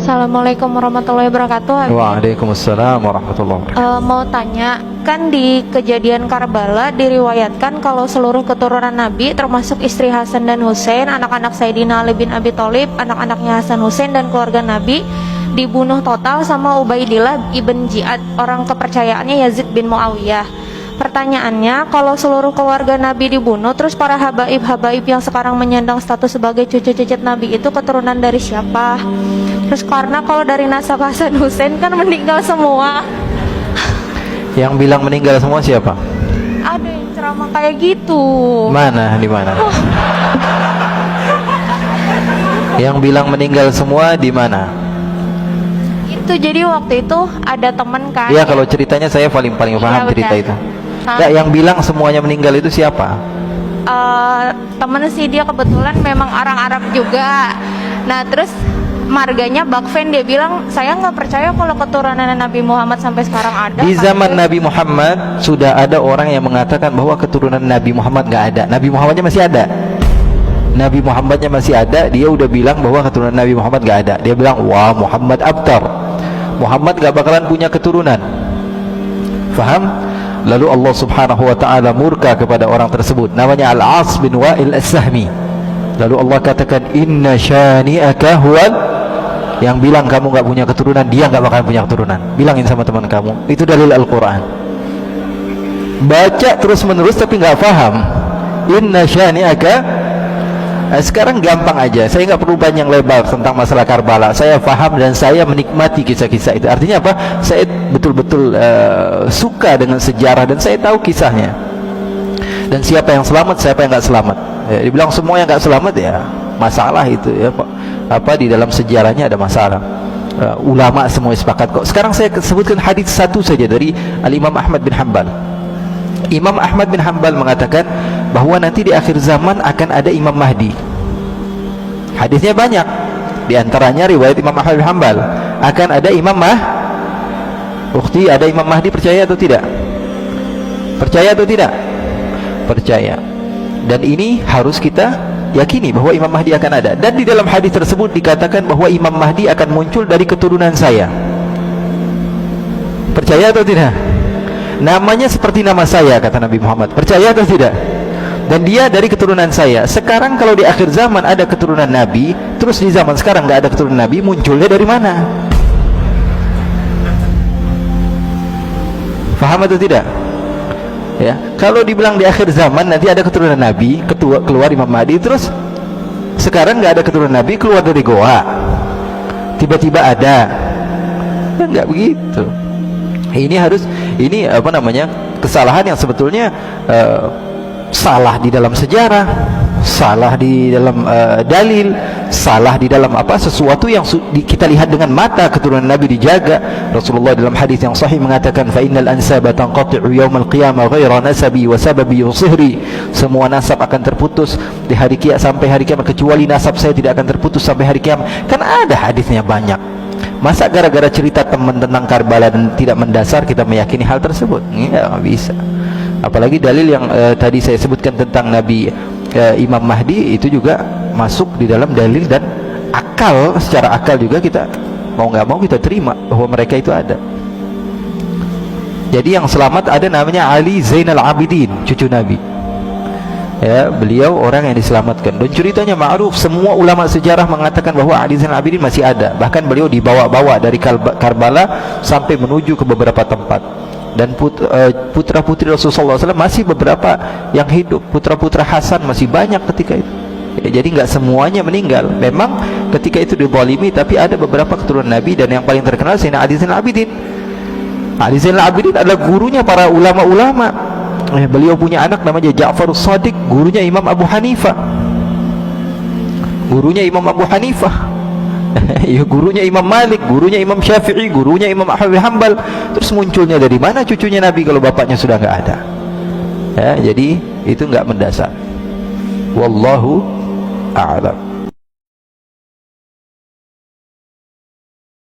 Assalamualaikum warahmatullahi wabarakatuh. Waalaikumsalam warahmatullahi wabarakatuh. Mau tanya, kan di kejadian Karbala diriwayatkan kalau seluruh keturunan Nabi termasuk istri Hasan dan Husain, anak-anak Sayyidina Ali bin Abi Thalib, anak-anaknya Hasan Husain dan keluarga Nabi dibunuh total sama Ubaidillah ibn Ziyad, orang kepercayaannya Yazid bin Muawiyah. Pertanyaannya, kalau seluruh keluarga Nabi dibunuh, terus para habaib-habaib yang sekarang menyandang status sebagai cucu-cucu Nabi itu keturunan dari siapa? Terus karena kalau dari nasab Hasan Husain kan meninggal semua. Yang bilang meninggal semua siapa? Ada yang ceramah kayak gitu. Mana? Di mana? Yang bilang meninggal semua di mana? Itu jadi waktu itu ada teman kan. Iya, kalau ceritanya saya paling paham cerita itu. Enggak, yang bilang semuanya meninggal itu siapa? Temen sih, dia kebetulan memang orang Arab juga. Nah terus marganya Bakfen, dia bilang saya nggak percaya kalau keturunan Nabi Muhammad sampai sekarang ada. Di zaman Nabi Muhammad sudah ada orang yang mengatakan bahwa keturunan Nabi Muhammad nggak ada. Nabi Muhammadnya masih ada. Nabi Muhammadnya masih ada. Dia udah bilang bahwa keturunan Nabi Muhammad nggak ada. Dia bilang, wah Muhammad abtar, Muhammad nggak bakalan punya keturunan. Faham? Lalu Allah subhanahu wa ta'ala murka kepada orang tersebut, namanya Al-As bin Wa'il As-Sahmi. Lalu Allah katakan, inna syani'aka huwal, yang bilang kamu gak punya keturunan, dia gak bakalan punya keturunan. Bilangin sama teman kamu, itu dalil Al-Quran. Baca terus menerus tapi gak paham. Inna syani'aka. Sekarang gampang aja, saya nggak perlu panjang lebar tentang masalah Karbala. Saya paham dan saya menikmati kisah-kisah itu. Artinya apa? Saya betul-betul suka dengan sejarah dan saya tahu kisahnya. Dan siapa yang selamat, siapa yang nggak selamat. Dibilang semua yang nggak selamat ya masalah itu ya Pak. Apa di dalam sejarahnya ada masalah. Ulama semua sepakat kok. Sekarang saya sebutkan hadis satu saja dari Al-Imam Ahmad bin Hanbal. Imam Ahmad bin Hanbal mengatakan bahwa nanti di akhir zaman akan ada Imam Mahdi. Hadisnya banyak. Di antaranya riwayat Imam Ahmad bin Hanbal, akan ada Imam Ukhti, ada Imam Mahdi, percaya atau tidak? Percaya atau tidak? Percaya. Dan ini harus kita yakini bahwa Imam Mahdi akan ada. Dan di dalam hadis tersebut dikatakan bahwa Imam Mahdi akan muncul dari keturunan saya. Percaya atau tidak? Namanya seperti nama saya, kata Nabi Muhammad. Percaya atau tidak? Dan dia dari keturunan saya. Sekarang kalau di akhir zaman ada keturunan Nabi, terus di zaman sekarang nggak ada keturunan Nabi, munculnya dari mana? Faham atau tidak? Ya, kalau dibilang di akhir zaman nanti ada keturunan Nabi, keluar Imam Mahdi, terus sekarang nggak ada keturunan Nabi, keluar dari goa, tiba-tiba ada, kan nggak begitu. Ini apa namanya, kesalahan yang sebetulnya salah di dalam sejarah, salah di dalam dalil, salah di dalam apa, sesuatu yang kita lihat dengan mata. Keturunan Nabi dijaga. Rasulullah dalam hadis yang sahih mengatakan, fa innal ansaba tanqati'u yaumal qiyamah ghaira nasabi wa sababi yusihri. Semua nasab akan terputus di hari kiamat, sampai hari kiamat, kecuali nasab saya tidak akan terputus sampai hari kiamat. Kan ada hadisnya banyak. Masa gara-gara cerita teman tentang Karbala dan tidak mendasar kita meyakini hal tersebut? Nggak bisa. Apalagi dalil yang tadi saya sebutkan tentang Nabi Imam Mahdi itu juga masuk di dalam dalil, dan akal, secara akal juga kita mau nggak mau kita terima bahwa mereka itu ada. Jadi yang selamat ada namanya Ali Zainal Abidin, cucu Nabi. Ya, beliau orang yang diselamatkan. Dan ceritanya ma'ruf, semua ulama sejarah mengatakan bahwa Ali Zainal Abidin masih ada. Bahkan beliau dibawa-bawa dari Karbala sampai menuju ke beberapa tempat. Dan putra-putri Rasulullah SAW masih beberapa yang hidup. Putra-putra Hasan masih banyak ketika itu. Ya, jadi nggak semuanya meninggal. Memang ketika itu dizalimi, tapi ada beberapa keturunan Nabi, dan yang paling terkenal Sayyidina Ali Zainal Abidin. Ali Zainal Abidin adalah gurunya para ulama-ulama. Beliau punya anak namanya Ja'far As-Sadiq, gurunya Imam Abu Hanifah. Gurunya Imam Abu Hanifah. Ya, gurunya Imam Malik, gurunya Imam Syafi'i, gurunya Imam Ahmad bin Hanbal. Terus munculnya dari mana cucunya Nabi kalau bapaknya sudah nggak ada? Ya, jadi itu nggak mendasar. Wallahu a'lam.